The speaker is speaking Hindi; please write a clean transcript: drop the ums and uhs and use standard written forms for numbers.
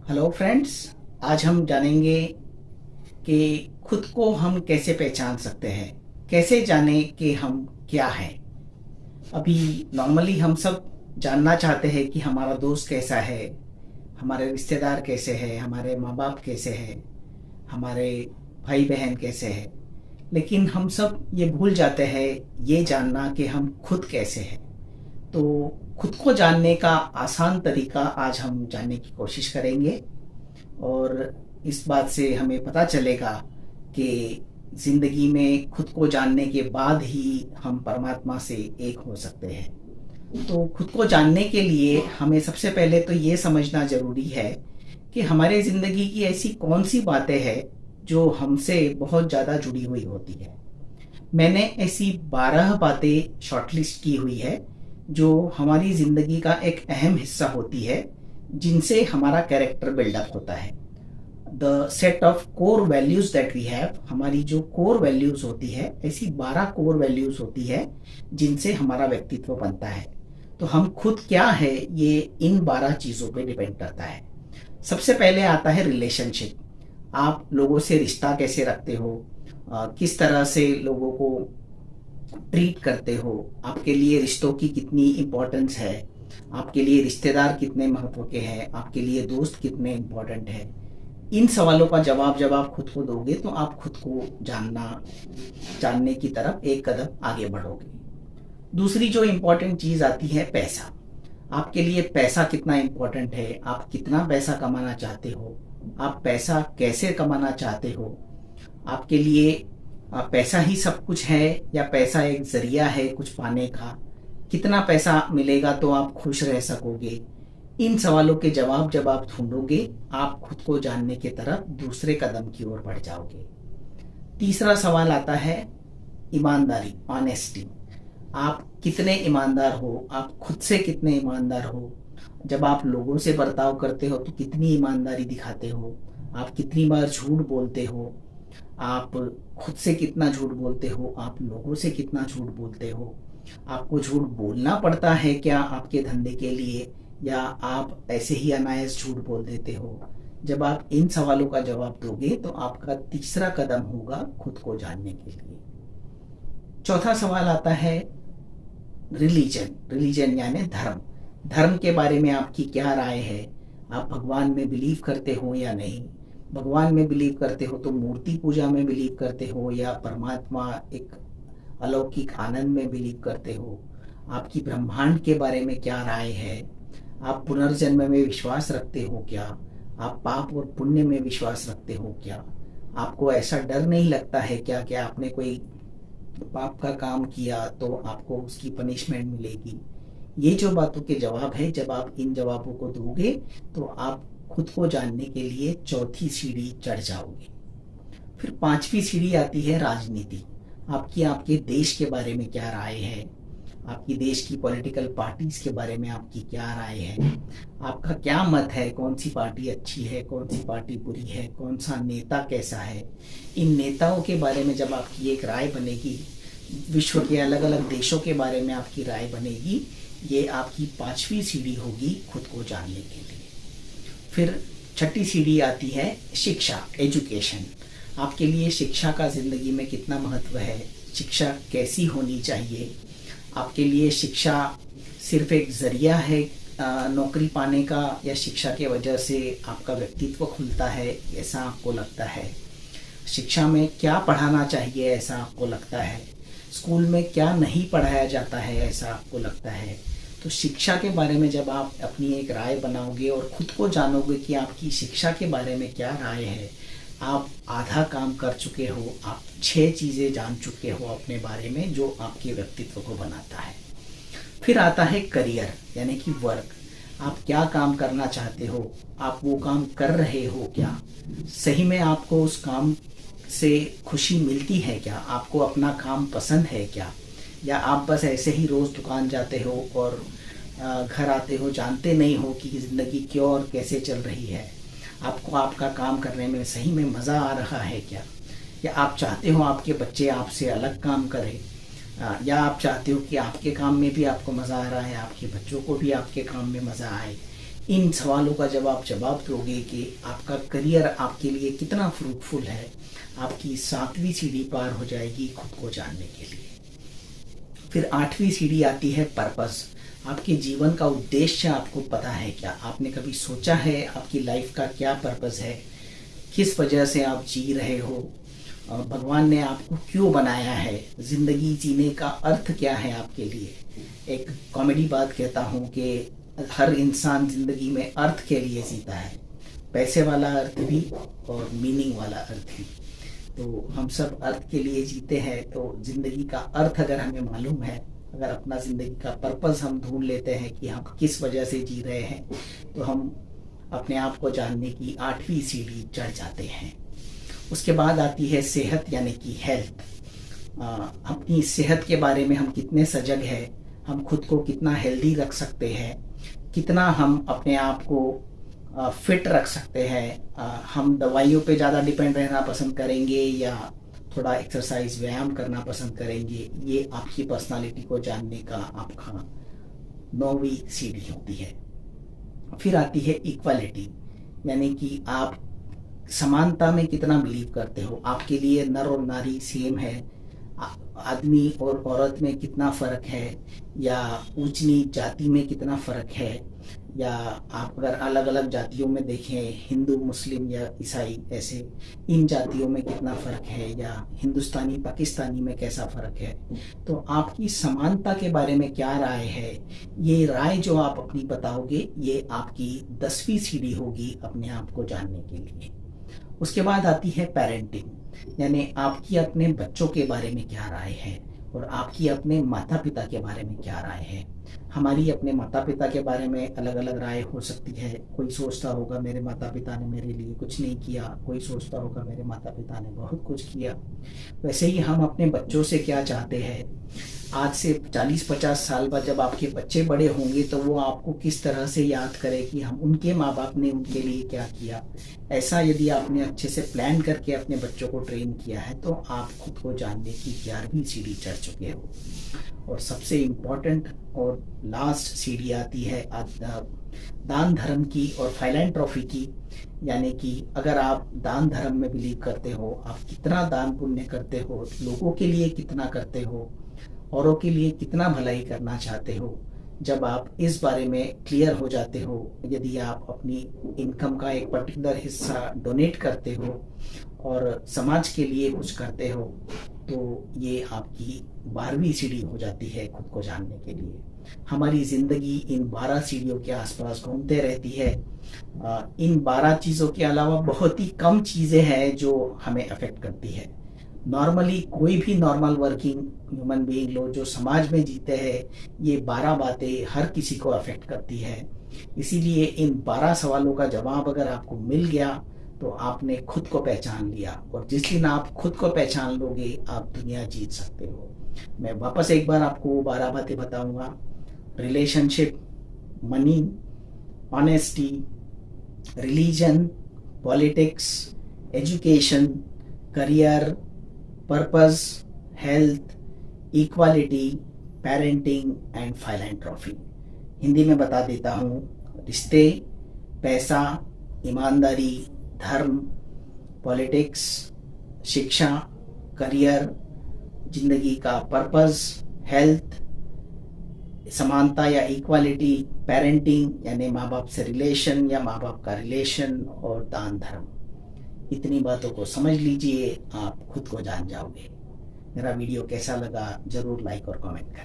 Hello friends. आज हम जानेंगे कि खुद को हम कैसे पहचान सकते हैं। कैसे जाने कि हम क्या हैं। अभी नॉर्मली हम सब जानना चाहते हैं कि हमारा दोस्त कैसा है, हमारे रिश्तेदार कैसे हैं, हमारे माँ बाप कैसे हैं, हमारे भाई बहन कैसे हैं। लेकिन हम सब ये भूल जाते हैं ये जानना कि हम खुद कैसे हैं। तो खुद को जानने का आसान तरीका आज हम जानने की कोशिश करेंगे। और इस बात से हमें पता चलेगा कि ज़िंदगी में खुद को जानने के बाद ही हम परमात्मा से एक हो सकते हैं। तो खुद को जानने के लिए हमें सबसे पहले तो ये समझना ज़रूरी है कि हमारे ज़िंदगी की ऐसी कौन सी बातें हैं जो हमसे बहुत ज़्यादा जुड़ी हुई होती है। मैंने ऐसी 12 बातें शॉर्टलिस्ट की हुई है जो हमारी ज़िंदगी का एक अहम हिस्सा होती है, जिनसे हमारा कैरेक्टर बिल्डअप होता है। The set of core values that we have, हमारी जो कोर वैल्यूज़ होती है, ऐसी 12 कोर वैल्यूज़ होती है जिनसे हमारा व्यक्तित्व बनता है। तो हम खुद क्या है ये इन 12 चीज़ों पे डिपेंड करता है। सबसे पहले आता है रिलेशनशिप। आप लोगों से रिश्ता कैसे रखते हो, किस तरह से लोगों को ट्रीट करते हो, आपके लिए रिश्तों की कितनी इम्पोर्टेंस है, आपके लिए रिश्तेदार कितने महत्व के हैं, आपके लिए दोस्त कितने इम्पोर्टेंट है। इन सवालों का जवाब जब आप खुद को दोगे तो आप खुद को जानने की तरफ एक कदम आगे बढ़ोगे। दूसरी जो इम्पोर्टेंट चीज़ आती है पैसा। आपके लिए पैसा कितना इम्पोर्टेंट है, आप कितना पैसा कमाना चाहते हो, आप पैसा कैसे कमाना चाहते हो, आपके लिए पैसा ही सब कुछ है या पैसा एक जरिया है कुछ पाने का, कितना पैसा मिलेगा तो आप खुश रह सकोगे। इन सवालों के जवाब जब आप ढूंढोगे आप खुद को जानने की तरफ दूसरे कदम की ओर बढ़ जाओगे। तीसरा सवाल आता है ईमानदारी, ऑनेस्टी। आप कितने ईमानदार हो, आप खुद से कितने ईमानदार हो। जब आप लोगों से बर्ताव करते हो तो कितनी ईमानदारी दिखाते हो, आप कितनी बार झूठ बोलते हो, आप खुद से कितना झूठ बोलते हो, आप लोगों से कितना झूठ बोलते हो। आपको झूठ बोलना पड़ता है क्या आपके धंधे के लिए, या आप ऐसे ही अनायास झूठ बोल देते हो। जब आप इन सवालों का जवाब दोगे तो आपका तीसरा कदम होगा खुद को जानने के लिए। चौथा सवाल आता है रिलीजन। रिलीजन यानी धर्म। धर्म के बारे में आपकी क्या राय है, आप भगवान में बिलीव करते हो या नहीं। भगवान में बिलीव करते हो तो मूर्ति पूजा में बिलीव करते हो या परमात्मा एक अलौकिक आनंद में बिलीव करते हो। आपकी ब्रह्मांड के बारे में क्या राय है, आप पुनर्जन्म में विश्वास रखते हो क्या, आप पाप और पुण्य में विश्वास रखते हो क्या। आपको ऐसा डर नहीं लगता है क्या कि आपने कोई पाप का काम किया तो आपको उसकी पनिशमेंट मिलेगी। ये जो बातों के जवाब है, जब आप इन जवाबों को दोगे तो आप खुद को जानने के लिए चौथी सीढ़ी चढ़ जाओगे। फिर पांचवी सीढ़ी आती है राजनीति। आपकी आपके देश के बारे में क्या राय है, आपकी देश की पॉलिटिकल पार्टीज के बारे में आपकी क्या राय है, आपका क्या मत है, कौन सी पार्टी अच्छी है, कौन सी पार्टी बुरी है, कौन सा नेता कैसा है। इन नेताओं के बारे में जब आपकी एक राय बनेगी, विश्व के अलग अलग देशों के बारे में आपकी राय बनेगी, ये आपकी पांचवी सीढ़ी होगी खुद को जानने के लिए। फिर छठी सीढ़ी आती है शिक्षा, एजुकेशन। आपके लिए शिक्षा का ज़िंदगी में कितना महत्व है, शिक्षा कैसी होनी चाहिए। आपके लिए शिक्षा सिर्फ एक ज़रिया है नौकरी पाने का, या शिक्षा के वजह से आपका व्यक्तित्व खुलता है ऐसा आपको लगता है। शिक्षा में क्या पढ़ाना चाहिए ऐसा आपको लगता है, स्कूल में क्या नहीं पढ़ाया जाता है ऐसा आपको लगता है। तो शिक्षा के बारे में जब आप अपनी एक राय बनाओगे और खुद को जानोगे कि आपकी शिक्षा के बारे में क्या राय है, आप आधा काम कर चुके हो, आप 6 चीज़ें जान चुके हो अपने बारे में जो आपके व्यक्तित्व को बनाता है। फिर आता है करियर यानी कि वर्क। आप क्या काम करना चाहते हो, आप वो काम कर रहे हो क्या, सही में आपको उस काम से खुशी मिलती है क्या, आपको अपना काम पसंद है क्या, या आप बस ऐसे ही रोज़ दुकान जाते हो और घर आते हो, जानते नहीं हो कि ज़िंदगी क्यों और कैसे चल रही है। आपको आपका काम करने में सही में मज़ा आ रहा है क्या, या आप चाहते हो आपके बच्चे आपसे अलग काम करें, या आप चाहते हो कि आपके काम में भी आपको मज़ा आ रहा है, आपके बच्चों को भी आपके काम में मज़ा आए। इन सवालों का जब आप जवाब दोगे कि आपका करियर आपके लिए कितना फ्रूटफुल है, आपकी 7वीं सीढ़ी पार हो जाएगी खुद को जानने के लिए। फिर 8वीं सीढ़ी आती है पर्पस। आपके जीवन का उद्देश्य आपको पता है क्या? आपने कभी सोचा है आपकी लाइफ का क्या पर्पस है, किस वजह से आप जी रहे हो, भगवान ने आपको क्यों बनाया है, ज़िंदगी जीने का अर्थ क्या है आपके लिए? एक कॉमेडी बात कहता हूँ कि हर इंसान ज़िंदगी में अर्थ के लिए जीता है, पैसे वाला अर्थ भी और मीनिंग वाला अर्थ भी। तो हम सब अर्थ के लिए जीते हैं। तो ज़िंदगी का अर्थ अगर हमें मालूम है, अगर अपना ज़िंदगी का पर्पस हम ढूंढ लेते हैं कि हम किस वजह से जी रहे हैं, तो हम अपने आप को जानने की 8वीं सीढ़ी चढ़ जाते हैं। उसके बाद आती है सेहत यानी कि हेल्थ। अपनी सेहत के बारे में हम कितने सजग हैं, हम खुद को कितना हेल्दी रख सकते हैं, कितना हम अपने आप को फिट रख सकते हैं। हम दवाइयों पे ज़्यादा डिपेंड रहना पसंद करेंगे या थोड़ा एक्सरसाइज व्यायाम करना पसंद करेंगे, ये आपकी पर्सनालिटी को जानने का आपका 9वीं सीढ़ी होती है। फिर आती है इक्वालिटी, यानी कि आप समानता में कितना बिलीव करते हो। आपके लिए नर और नारी सेम है, आदमी और औरत में कितना फ़र्क है, या ऊंच नीच जाति में कितना फ़र्क है, या आप अगर अलग अलग जातियों में देखें, हिंदू मुस्लिम या ईसाई, ऐसे इन जातियों में कितना फ़र्क है, या हिंदुस्तानी पाकिस्तानी में कैसा फ़र्क है। तो आपकी समानता के बारे में क्या राय है, ये राय जो आप अपनी बताओगे, ये आपकी 10वीं सीढ़ी होगी अपने आप को जानने के लिए। उसके बाद आती है पेरेंटिंग, यानी आपकी अपने बच्चों के बारे में क्या राय है और आपकी अपने माता पिता के बारे में क्या राय है। हमारी अपने माता पिता के बारे में अलग अलग राय हो सकती है। कोई सोचता होगा मेरे माता पिता ने मेरे लिए कुछ नहीं किया, कोई सोचता होगा मेरे माता पिता ने बहुत कुछ किया। वैसे ही हम अपने बच्चों से क्या चाहते हैं। आज से 40-50 साल बाद जब आपके बच्चे बड़े होंगे तो वो आपको किस तरह से याद करें कि हम उनके माँ बाप ने उनके लिए क्या किया। ऐसा यदि आपने अच्छे से प्लान करके अपने बच्चों को ट्रेन किया है तो आप खुद को जानने की 11वीं सीढ़ी चढ़ चुके हो। और सबसे इम्पोर्टेंट और लास्ट सीढ़ी आती है दान धर्म की और फाइलैंथ्रोपी की, यानी कि अगर आप दान धर्म में बिलीव करते हो, आप कितना दान पुण्य करते हो, लोगों के लिए कितना करते हो, औरों के लिए कितना भलाई करना चाहते हो। जब आप इस बारे में क्लियर हो जाते हो, यदि आप अपनी इनकम का एक पर्टिकुलर हिस्सा डोनेट करते हो और समाज के लिए कुछ करते हो, तो ये आपकी 12वीं सीढ़ी हो जाती है खुद को जानने के लिए। हमारी ज़िंदगी इन 12 सीढ़ियों के आसपास घूमते रहती है। इन 12 चीज़ों के अलावा बहुत ही कम चीज़ें हैं जो हमें अफेक्ट करती है। नॉर्मली कोई भी नॉर्मल वर्किंग ह्यूमन बीइंग लोग जो समाज में जीते हैं, ये 12 बातें हर किसी को अफेक्ट करती है। इसीलिए इन 12 सवालों का जवाब अगर आपको मिल गया तो आपने खुद को पहचान लिया, और जिस दिन आप खुद को पहचान लोगे आप दुनिया जीत सकते हो। मैं वापस एक बार आपको वो 12 बातें बताऊंगा। Relationship, money, honesty, religion, politics, education, career, purpose, health, equality, parenting and philanthropy. Hindi में बता देता हूँ। रिश्ते, पैसा, ईमानदारी, धर्म, पॉलिटिक्स, शिक्षा, करियर, जिंदगी का पर्पस, हेल्थ, समानता या इक्वालिटी, पेरेंटिंग यानी माँ बाप से रिलेशन या माँ बाप का रिलेशन, और दान धर्म। इतनी बातों को समझ लीजिए, आप खुद को जान जाओगे। मेरा वीडियो कैसा लगा जरूर लाइक और कमेंट करें।